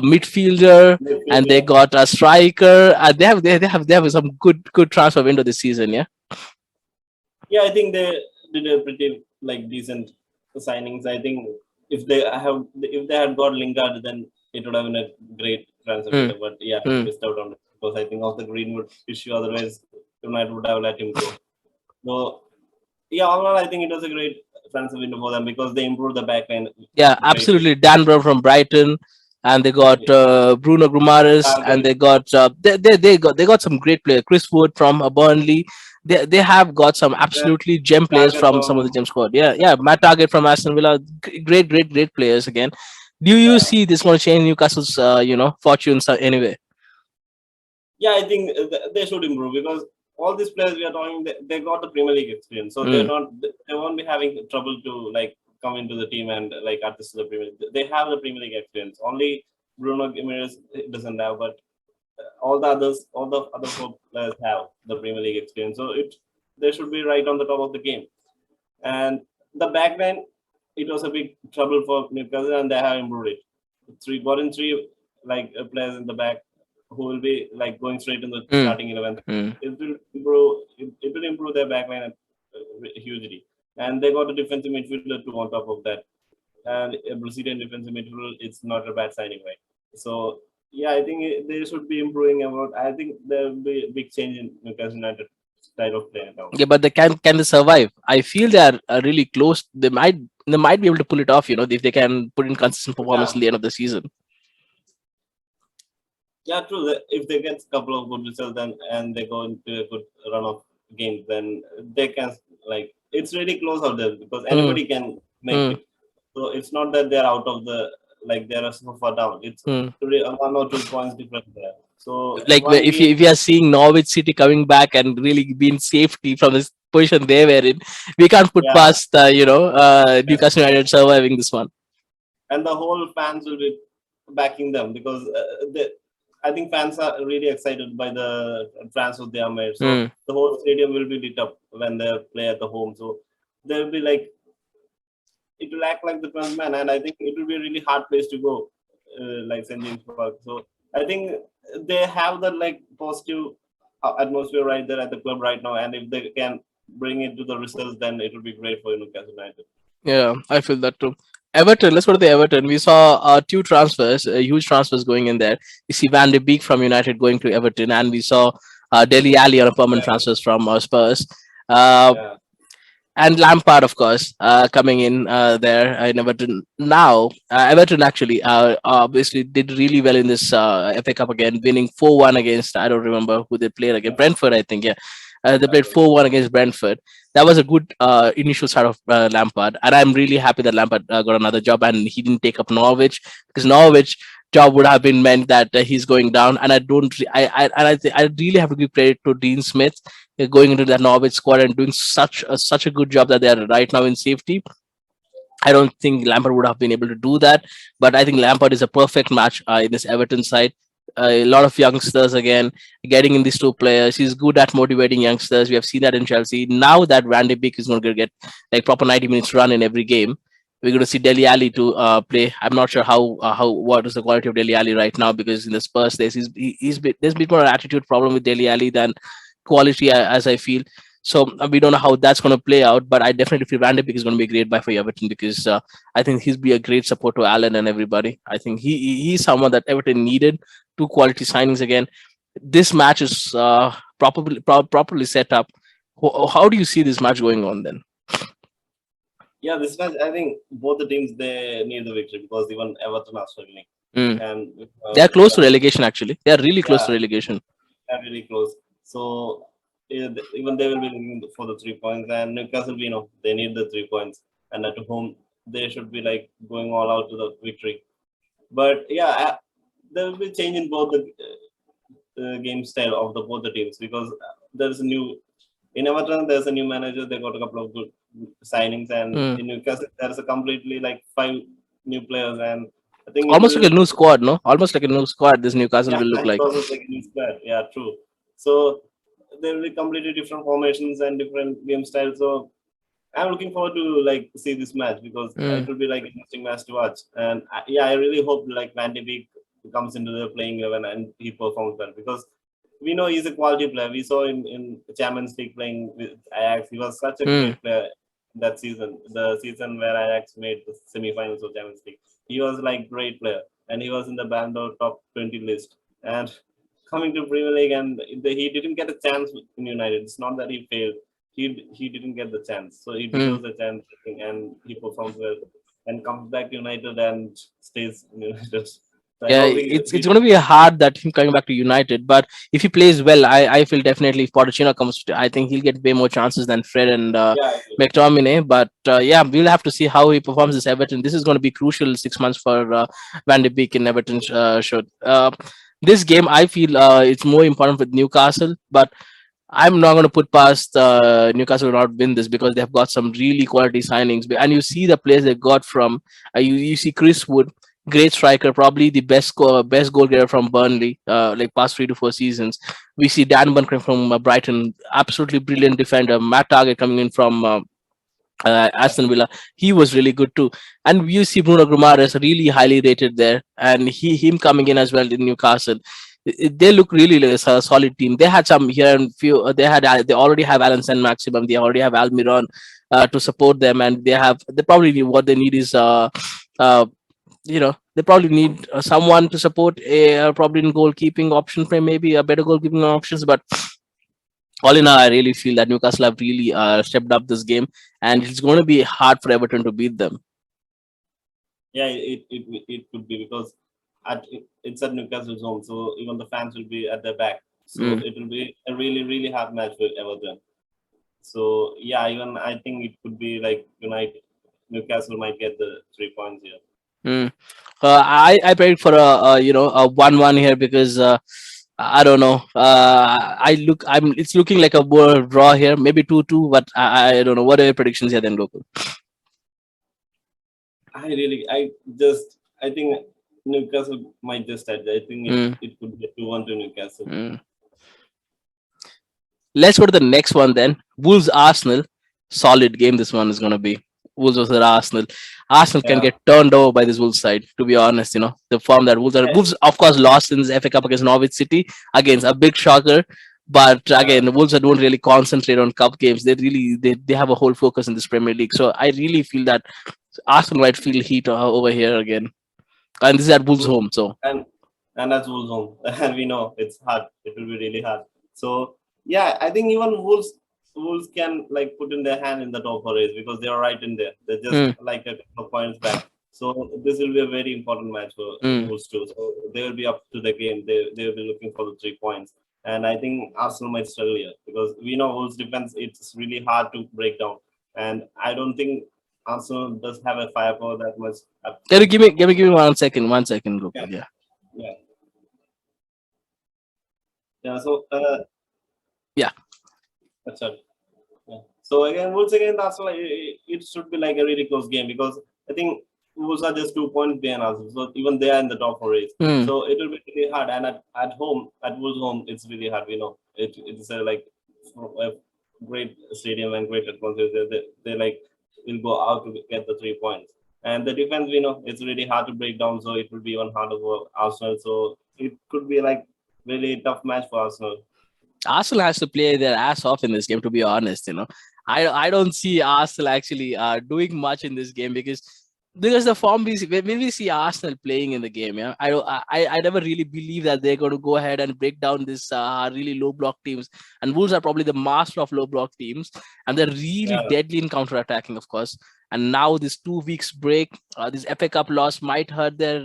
midfielder, midfield, and they yeah. got a striker. They have some good transfer window this season. Yeah. Yeah, I think they did a pretty like decent signings. I think if they had got Lingard, then it would have been a great transfer Mm, window. But yeah, mm. missed out on it because I think of the Greenwood issue. Otherwise, United would have let him go. So yeah, overall, I think it was a great transfer window for them because they improved the backline Yeah, greatly. absolutely. Dan Brown from Brighton, and they got Bruno Guimaraes, and Target, they got some great players. Chris Wood from Burnley. They have got some then absolutely gem players target from some of the from gem squad. Yeah, yeah. Matt Target from Aston Villa. Great players again. Do you yeah. see this going to change Newcastle's fortunes anyway? Yeah, I think they should improve because all these players we are talking, they got the Premier League experience, so Mm, they won't be having trouble to like come into the team and like adjust to the Premier League. They have the Premier League experience. Only Bruno Gimenez doesn't have, but all the other four players have the Premier League experience. So they should be right on the top of the game. And the back line, it was a big trouble for Newcastle, and they have improved it. Got in three players in the back who will be like going straight in the Mm, starting 11. mm. It will improve. It will improve their back line hugely. And they got a defensive midfielder too on top of that. And a Brazilian defensive midfielder, it's not a bad signing, right? So yeah, I think they should be improving about. I think there will be a big change in Newcastle United style of play now. Yeah, but they can they survive? I feel they are really close. They might be able to pull it off. If they can put in consistent performance Yeah, at the end of the season. yeah, true. If they get a couple of good results then and they go into a good run of games, then they can it's really close out there because Mm, anybody can make mm, it. So it's not that they're out of the they're so far down. It's mm. really 1 or 2 points different there. So Like one if game, if you are seeing Norwich City coming back and really being safety from this position they were in, we can't put yeah, past Newcastle United surviving this one. and the whole fans will be backing them because I think fans are really excited by the transfer they are made. So Mm. the whole stadium will be lit up when they play at the home. So they'll be it will act like the 12th man, and I think it will be a really hard place to go, like St James Park. So I think they have the positive atmosphere right there at the club right now, and if they can bring it to the results, then it will be great for Newcastle United. Yeah, I feel that too. Everton, let's go to the Everton. We saw two transfers, huge transfers going in there. We see Van de Beek from United going to Everton, and we saw Deli Ali on a permanent Yeah, transfers from Spurs. Uh, yeah, and Lampard, of course, coming in there in Everton. Now, Everton actually obviously did really well in this FA Cup again, winning 4-1 against, I don't remember who they played against, Brentford, I think, yeah. They played 4-1 against Brentford. That was a good initial start of Lampard. And I'm really happy that Lampard got another job and he didn't take up Norwich, because Norwich job would have been meant that he's going down. And I don't, re- I really have to give credit to Dean Smith going into that Norwich squad and doing such a good job that they are right now in safety. I don't think Lampard would have been able to do that, but I think Lampard is a perfect match in this Everton side. A lot of youngsters again getting in these two players. He's good at motivating youngsters. We have seen that in Chelsea. Now that Van de Beek is going to get like proper 90 minutes run in every game, we're going to see Dele Alli to play. I'm not sure how what is the quality of Dele Alli right now, because in the Spurs days there's been more an attitude problem with Dele Alli than quality, as I feel. So we don't know how that's going to play out, but I definitely feel Van de Beek is going to be a great buy for Everton, because I think he'll be a great support to Allen and everybody. I think he's someone that Everton needed. Two quality signings again. This match is properly set up. How do you see this match going on then? yeah. This match, I think both the teams they need the victory because even Everton are struggling, Mm. and They are close to relegation. Actually, they are really close to yeah, relegation. they're really close. So even they will be looking for the 3 points, and Newcastle, they need the 3 points, and at home they should be going all out to the victory. But yeah, there will be change in both the game style of the both the teams because there's a new in Everton. There's a new manager. They got a couple of good signings, and Mm. in Newcastle there's a completely five new players, and I think it Almost like will. a new squad, no? Almost like a new squad. This Newcastle Yeah, will look it's like. also like a new squad. Yeah, true. So there will be completely different formations and different game styles. So I'm looking forward to see this match because it Mm. will be interesting match to watch. And yeah, I really hope Van de Beek comes into the playing 11 and he performs well because we know he's a quality player. We saw him in Champions League playing with Ajax. He was such a Mm. great player that season, the season where Ajax made the semi-finals of Champions League. He was great player, and he was in the Ballon d'Or top 20 list. And coming to Premier League, and he didn't get a chance in United. It's not that he failed; he didn't get the chance, so he Mm. deserves the chance, I think, and he performs well, and comes back to United and stays in United. So I Yeah, hope it's going to be hard that him coming back to United, but if he plays well, I feel definitely if Pochettino comes, I think he'll get way more chances than Fred and yeah, I agree. McTominay. But yeah, we'll have to see how he performs this Everton. This is going to be crucial 6 months for Van de Beek in Everton. Should this game, I feel it's more important with Newcastle, but I'm not going to put past Newcastle to not win this because they've got some really quality signings, and you see the players they got from. You see Chris Wood. Great striker, probably the best goal getter from Burnley, like past 3 to 4 seasons. We see Dan Burn coming from Brighton, absolutely brilliant defender. Matt Target coming in from Aston Villa, he was really good too. And you see Bruno Guimaraes really highly rated there, and him coming in as well in Newcastle. They look really like a solid team. They had some here and few. They already have Alan San Maximum. They already have Almiron to support them, and they probably need, what they need is uh, they probably need someone to support probably in goalkeeping option frame, maybe a better goalkeeping options. But all in all, I really feel that Newcastle have really stepped up this game, and it's going to be hard for Everton to beat them. Yeah, it could be because it's at Newcastle's home, so even the fans will be at their back. So Mm. it will be a really, really hard match for Everton. So yeah, even I think it could be like United, Newcastle might get the 3 points here. Mm. I predict for a 1-1 here because I don't know. It's looking like a more draw here, maybe 2-2, but I don't know. What are your predictions here then, Gokul? I think Newcastle might just edge. I think Mm. it could be 2-1 to Newcastle. Mm. Let's go to the next one then. Wolves Arsenal. Solid game this one is going to be. Wolves versus Arsenal. Arsenal can Yeah, get turned over by this Wolves side, to be honest. The form that I, Wolves of course lost in the FA Cup against Norwich City, against a big shocker. But yeah, again, the Wolves don't really concentrate on cup games. They have a whole focus in this Premier League. So I really feel that Arsenal might feel heat over here again. And this is at Wolves home. So and and that's Wolves home, and we know it's hard. It will be really hard. So yeah, I think even Wolves can like put in their hand in the top four race because they are right in there. They're just mm, like a couple of points back. So this will be a very important match for mm. Wolves too. So they will be up to the game. They will be looking for the 3 points. And I think Arsenal might struggle here because we know Wolves defense. It's really hard to break down. And I don't think Arsenal does have a firepower that much up Can you front. give me 1 second? 1 second, Yeah, Gokul. Yeah. yeah, yeah. So Yeah. that's it. Yeah. So again, Wolves against Arsenal, it should be like a really close game because I think Wolves are just 2 points behind Arsenal. So even they are in the top four race. Mm. So it will be really hard. And at home, at Wolves home, it's really hard. We know it's a like a great stadium and great atmosphere. They like will go out to get the 3 points. And the defense, we know it's really hard to break down. So it will be even harder for Arsenal. So it could be like really tough match for Arsenal. Arsenal has to play their ass off in this game. To be honest, I don't see Arsenal actually doing much in this game because the form when we see Arsenal playing in the game, yeah, I never really believe that they're going to go ahead and break down this really low block teams. And Wolves are probably the master of low block teams, and they're really Yeah. deadly in counter attacking, of course. And now this 2 weeks break, this FA Cup loss might hurt their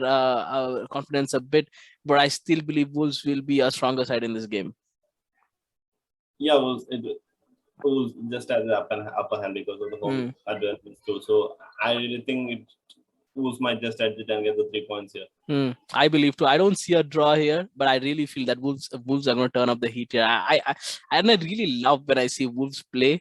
confidence a bit, but I still believe Wolves will be a stronger side in this game. Yeah, Wolves just has the upper hand because of the home Hmm. advantage too. So I really think Wolves might just edge it and get the 3 points here. I believe too. I don't see a draw here, but I really feel that Wolves are going to turn up the heat here. And I really love when I see Wolves play,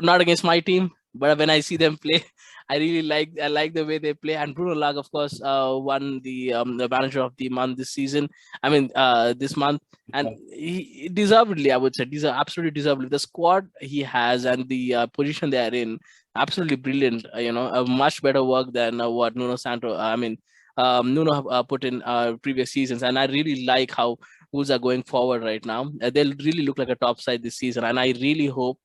not against my team, but when I see them play, I like the way they play. And Bruno Lag, of course, won the manager of the month this season. I mean, this month, and he deservedly, I would say, these are absolutely deservedly. The squad he has and the position they are in, absolutely brilliant. A much better work than what Nuno Santo. Nuno put in previous seasons, and I really like how Wolves are going forward right now. They'll really look like a top side this season, and I really hope.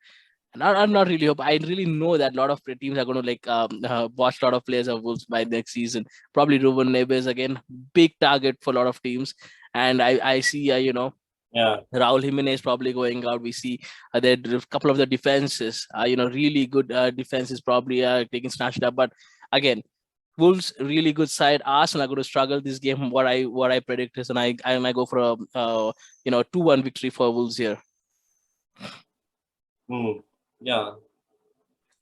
I'm not really hope. I really know that a lot of teams are going to watch a lot of players of Wolves by next season. Probably Ruben Neves again, big target for a lot of teams, and I see Yeah, Raul Jimenez probably going out. We see there a couple of the defenses, really good defenses probably taking snatched up. But again, Wolves really good side. Arsenal are going to struggle this game. What I predict is, and I go for a 2-1 victory for Wolves here. yeah,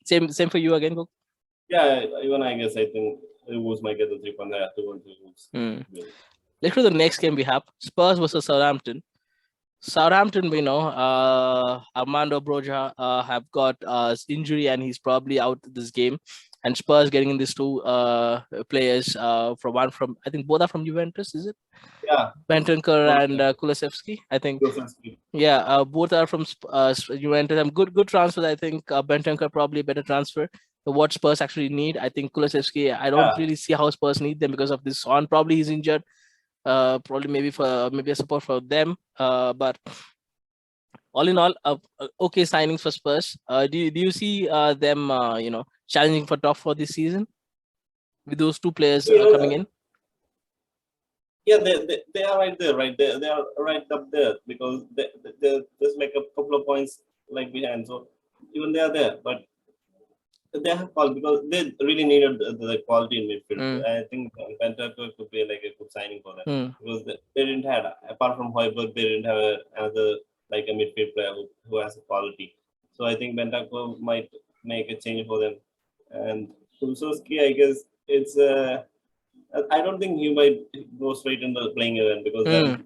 Same for you again, Gok? yeah. Even I guess I think Wolves might get the 3 points. I have to go to Wolves. Hmm. Let's go to the next game we have. Spurs versus Southampton. Southampton, we know, Armando Broja have got injury and he's probably out this game. and Spurs getting in these two players from I think both are from Juventus, is it? Yeah. Bentancur and Kulusevski, I think. Yeah, both are from Juventus. Good transfers. I think Bentancur probably a better transfer. What Spurs actually need, I think Kulusevski. I don't really see how Spurs need them because of this. Son probably he's injured. Probably maybe a support for them. But all in all, okay signings for Spurs. Do you see them challenging for top 4 this season with those two players coming in? Yeah, they are right there, right? They are right up there because they just like a couple of points like behind. So even they are there, but they have quality because they really needed the quality in midfield. I think Bentancur could be like a good signing for them because they didn't have, apart from Højbjerg, they didn't have another like a midfield player who has quality. So I think Bentancur might make a change for them. And Kulusevski, I guess it's I don't think he might go straight into playing event because then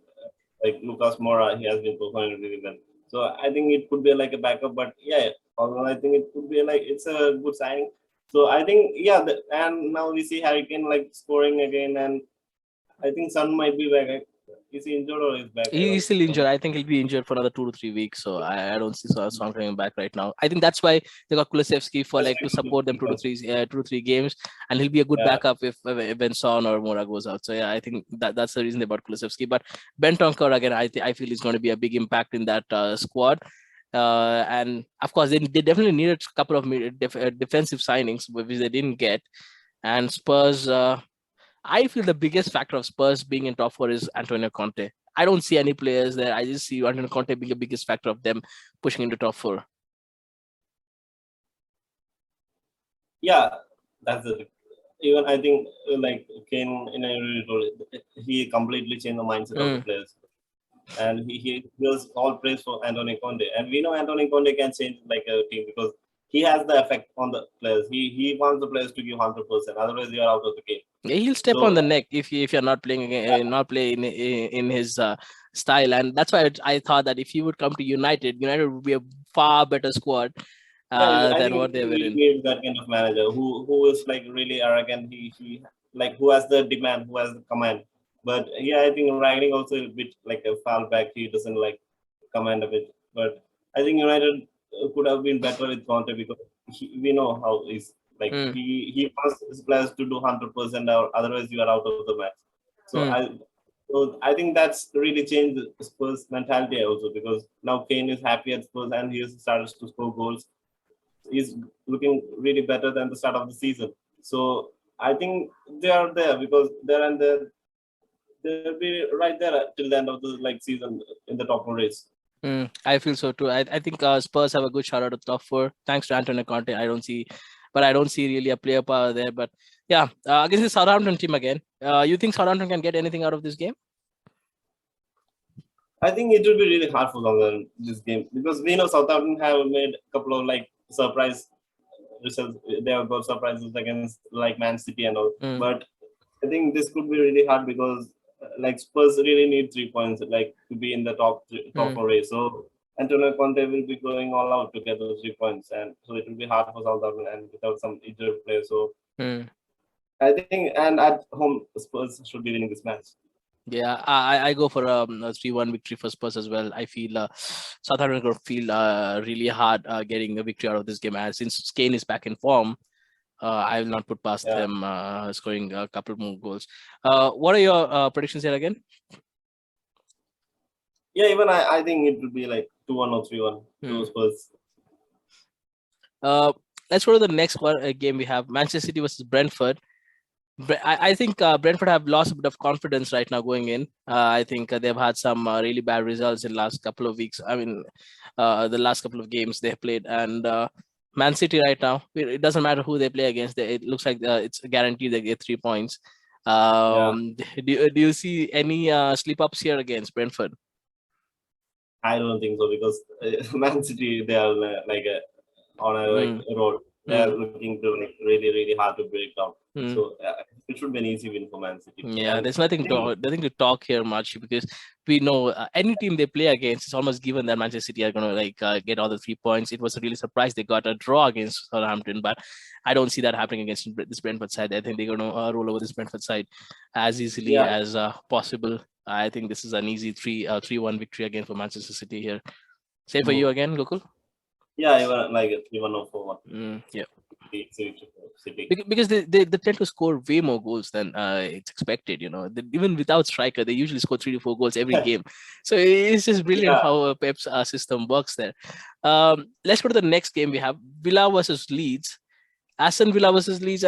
like Lucas Moura, he has been performing really well. So I think it could be like a backup, but yeah, although I think it could be like it's a good signing. So I think and now we see Harry Kane like scoring again, and I think Son might be back. Is he injured or is back? He's still injured. I think he'll be injured for another 2 to 3 weeks. So I don't see Son coming back right now. I think that's why they got Kulusevski for like to support them 2 to 3 games, and he'll be a good backup if when Son or Moura goes out. So yeah, I think that's the reason about Kulusevski. But Bentancur again, I feel is going to be a big impact in that squad. And of course, they definitely needed a couple of defensive signings, which they didn't get. And Spurs. I feel the biggest factor of Spurs being in top 4 is Antonio Conte. I don't see any players there. I just see Antonio Conte being the biggest factor of them pushing into top 4. Yeah, that's it. Even I think like Kane he completely changed the mindset of the players. And he gives all praise for Antonio Conte. And we know Antonio Conte can change like a team because he has the effect on the players. He wants the players to give 100%. Otherwise, you are out of the game. Yeah, he'll step on the neck if you're not playing not playing in his style, and that's why I thought that if he would come to United would be a far better squad than what they were in. Need that kind of manager who is like really arrogant. He like who has the demand, who has the command. But yeah, I think Ragnick also a bit like a fall back. He doesn't like command a bit. But I think United could have been better with Conte because we know how he's like he wants his players to do 100%, or otherwise you are out of the match. So I think that's really changed Spurs mentality also because now Kane is happy at Spurs and he has started to score goals. He's looking really better than the start of the season. So I think they are there because they'll be right there till the end of the season in the top 4 race. I feel so too. I think Spurs have a good shot out of top 4 thanks to Antonio Conte. I don't see really a player power there. But yeah, against the Southampton team again, you think Southampton can get anything out of this game? I think it will be really hard for Southampton this game because we know Southampton have made a couple of surprise results. They have got surprises against Man City and all. But I think this could be really hard because Spurs really need 3 points to be in the top 4 race. So Antonio Conte will be going all out to get those 3 points, and so it will be hard for Southampton and without some injured players. So I think, and at home Spurs should be winning this match. Yeah, I go for a 3-1 victory for Spurs as well. I feel Southampton will feel really hard getting a victory out of this game. And since Kane is back in form, I will not put past them scoring a couple more goals. What are your predictions here again? Yeah, even I think it will be 2-1 or 3-1 to Spurs. Let's go to the next game we have. Manchester City versus Brentford. I think Brentford have lost a bit of confidence right now going in. I think they've had some really bad results in the last couple of weeks. I mean, the last couple of games they played. And Man City right now, it doesn't matter who they play against. It looks like it's guaranteed they get 3 points. Do you see any slip-ups here against Brentford? I don't think so because Man City, they are on a roll. They're looking to like really hard to break down. Mm. So it should be an easy win for Man City. Yeah, And there's nothing to talk here much, because we know any team they play against, it's almost given that Manchester City are going to get all the 3 points. It was a really surprise they got a draw against Southampton, but I don't see that happening against this Brentford side. I think they're going to roll over this Brentford side as easily yeah, as possible. I think this is an easy 3-1 victory again for Manchester City here. Same for you again, Gokul? yeah, even 0-4-1. Yeah. City. Because they tend to score way more goals than it's expected. Even without striker, they usually score 3 to 4 goals every game. So it's just brilliant Yeah. how Pep's system works there. Let's go to the next game. We have Villa versus Leeds. Aston Villa versus Leeds.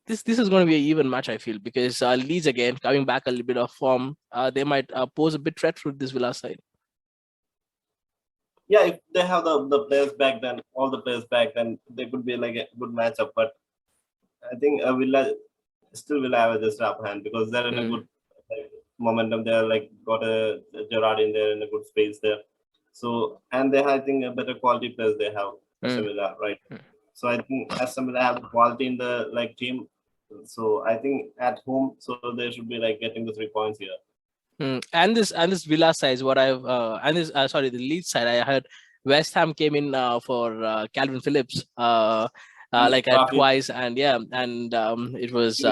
This is going to be an even match, I feel, because Leeds again coming back a little bit of form. They might pose a bit threat for this Villa side. Yeah, if they have the players back, then all the players back, then they could be like a good matchup. But I think Villa will have just upper hand because they're in a good momentum. They're like got a Gerrard in there in a good space there. So and they have, I think, a better quality players they have Aston Villa, right? So I think Aston Villa have quality in the team. So I think at home, so they should be like getting the 3 points here. And this Villa side, what I've the Leeds side, I heard West Ham came in for Calvin Phillips twice, and it was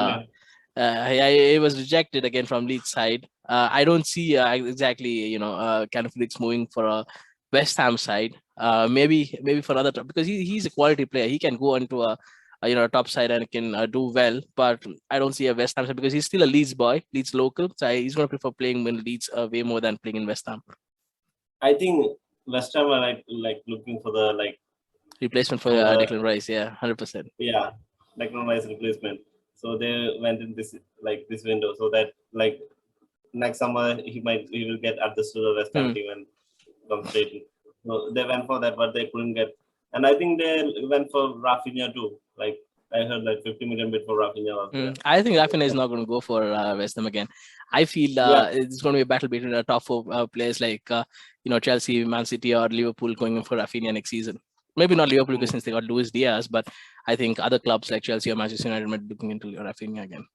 it was rejected again from Leeds side. I don't see exactly Calvin Phillips moving for a West Ham side. Maybe for another because he's a quality player. He can go into a top side and can do well, but I don't see a West Ham side because he's still a Leeds boy, Leeds local. So he's going to prefer playing in Leeds way more than playing in West Ham. I think West Ham are like looking for the replacement for Declan Rice. Yeah, 100%. Yeah, Declan Rice replacement. So they went in this window so that next summer he will get adjusted to the West Ham team and come straight in. So they went for that, but they couldn't get. And I think they went for Rafinha too. I heard 50 million bid for Rafinha. I think Rafinha is not going to go for West Ham again. I feel it's going to be a battle between the top 4 players like Chelsea, Man City, or Liverpool going in for Rafinha next season. Maybe not Liverpool because since they got Luis Diaz, but I think other clubs like Chelsea or Manchester United might be looking into Rafinha again.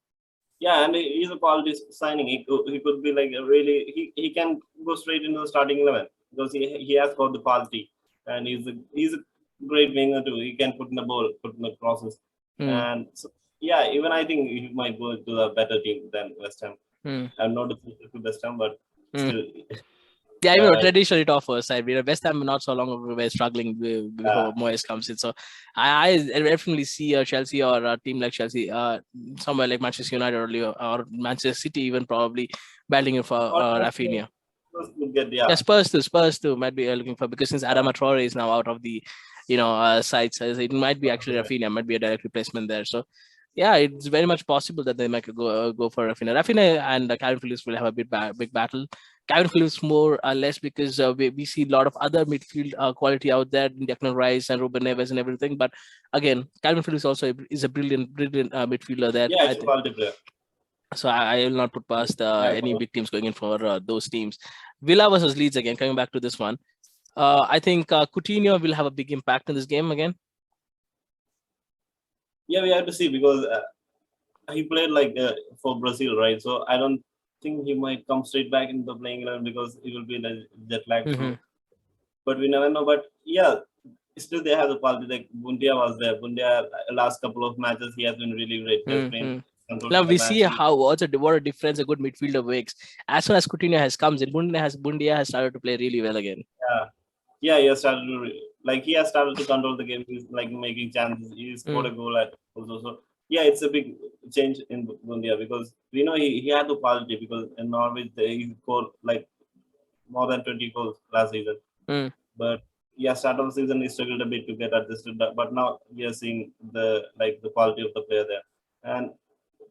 Yeah, and he's a quality signing. He could be he can go straight into the starting 11 because he has got the quality and he's a great winger too. He can put in the ball, put in the crosses, and so, even I think he might go to a better team than West Ham. I'm not a fan of West Ham, but still. Yeah, traditionally tougher side. West Ham not so long ago were struggling before Moyes comes in. So I definitely see a Chelsea or a team like Chelsea, somewhere like Manchester United or Manchester City even probably battling for Rafinha. Spurs too might be looking for, because since Adama Traore is now out of the side, so it might be actually Rafinha might be a direct replacement there. So yeah, it's very much possible that they might go for Rafinha. Rafinha and Calvin Phillips will have a big battle. Calvin Phillips more or less because we see a lot of other midfield quality out there, Declan Rice and Ruben Neves and everything. But again, Calvin Phillips also is a brilliant midfielder there. Yeah, it's a quality player. So I will not put past any big teams going in for those teams. Villa versus Leeds again, coming back to this one. I think Coutinho will have a big impact in this game again. Yeah, we have to see because he played for Brazil, right? So I don't think he might come straight back into the playing 11 because he will be jet lagged. But we never know. But yeah, still they have the quality. Like Bundia was there. Bundia last couple of matches he has been really great. Now we see what a difference a good midfielder makes. As soon as Coutinho has comes in, Bundia has started to play really well again. Yeah, he has started to control the game. He's making chances. He scored a goal at also. So yeah, it's a big change in Bundia because we know he had the quality because in Norwich he scored more than 20 goals last season. But start of the season he struggled a bit to get adjusted. But now we are seeing the quality of the player there, and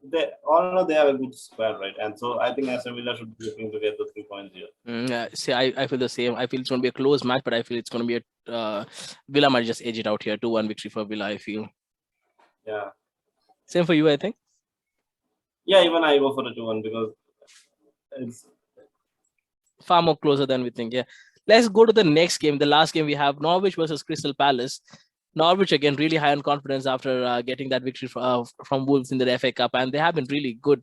they all know they have a good squad, right? And so I think Aston Villa should be looking to get the 3 points here. See, I feel the same. I feel it's going to be a close match, but I feel it's going to be a Villa might just edge it out here. 2-1 victory for Villa, I feel. Yeah. Same for you, I think. Yeah, even I go for the 2-1 because it's far more closer than we think. Yeah. Let's go to the next game. The last game we have Norwich versus Crystal Palace. Norwich again really high on confidence after getting that victory from Wolves in the FA Cup, and they have been really good.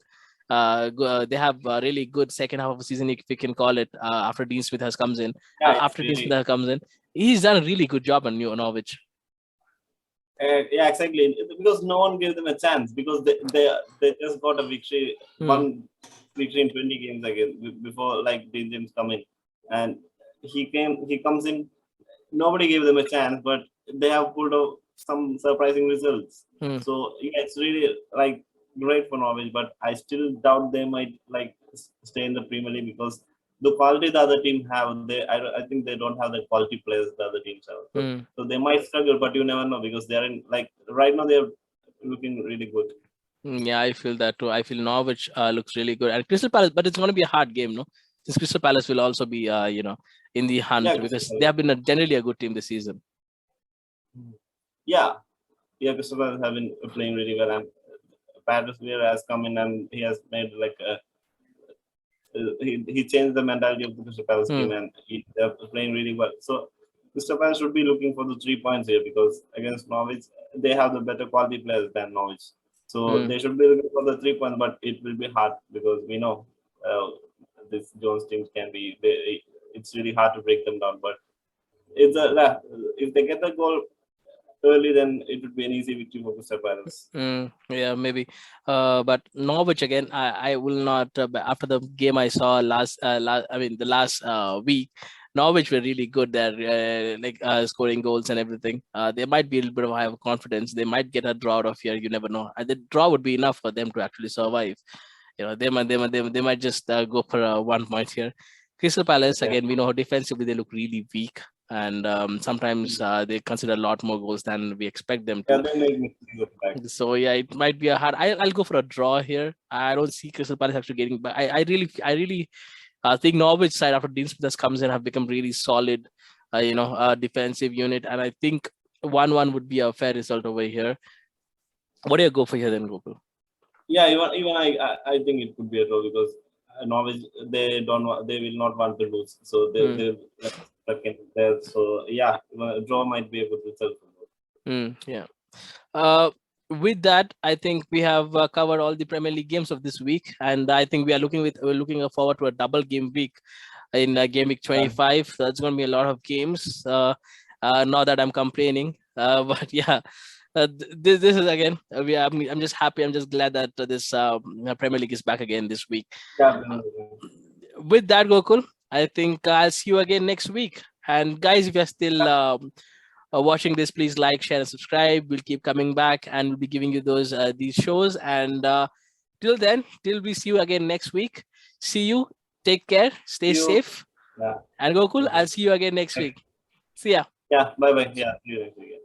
They have a really good second half of the season, if we can call it, after Dean Smith has comes in. Yeah, it's After Dean really. Smith has comes in, he's done a really good job on Norwich. Yeah, exactly. Because no one gave them a chance because they just got a victory, one victory in 20 games again before like Dean James coming, and he comes in. Nobody gave them a chance, but they have pulled out some surprising results. So yeah, it's really like great for Norwich, but I still doubt they might like stay in the Premier League because the quality the other team have, I think they don't have the quality players the other teams have. So they might struggle, but you never know because they're in like right now they're looking really good. Yeah, I feel that too. I feel Norwich looks really good, and Crystal Palace, but it's going to be a hard game, no? Since Crystal Palace will also be, in the hunt Yeah, because they have been generally a good team this season. Yeah, Crystal Palace have been playing really well, and Patrice Vieira has come in and he has made like he changed the mentality of the Crystal Palace team, and they're playing really well. So Crystal Palace should be looking for the 3 points here because against Norwich they have the better quality players than Norwich. So they should be looking for the 3 points, but it will be hard because we know this Jones team can be. It's really hard to break them down, but if they get the goal early, then it would be an easy victory for Crystal Palace. Yeah, maybe. But Norwich again, I will not. After the game I saw the last week, Norwich were really good there, scoring goals and everything. They might be a little bit of high confidence. They might get a draw out of here. You never know. The draw would be enough for them to actually survive. They might just go for 1 point here. Crystal Palace again, we know defensively they look really weak, and sometimes they consider a lot more goals than we expect them to. Yeah, they make mistakes. So yeah, it might be a hard. I'll go for a draw here. I don't see Crystal Palace actually getting back. I really think Norwich side after Dean Smith comes in have become really solid, defensive unit, and I think 1-1 would be a fair result over here. What do you go for here then, Gokul? Yeah, even I think it could be a draw because Norwich they will not want to lose, so they'll stuck in there. So yeah, a draw might be a good result. Yeah. With that, I think we have covered all the Premier League games of this week, and I think we're looking forward to a double game week in game week 25. So that's going to be a lot of games. Not that I'm complaining, but yeah. This is again. I'm just happy. I'm just glad that this Premier League is back again this week. Yeah. With that, Gokul, I think I'll see you again next week. And guys, if you're still watching this, please like, share, and subscribe. We'll keep coming back, and we'll be giving you these shows. And till then, till we see you again next week. See you. Take care. Stay safe. Yeah. And Gokul, I'll see you again next week. See ya. Yeah. Bye. Yeah. See you next week.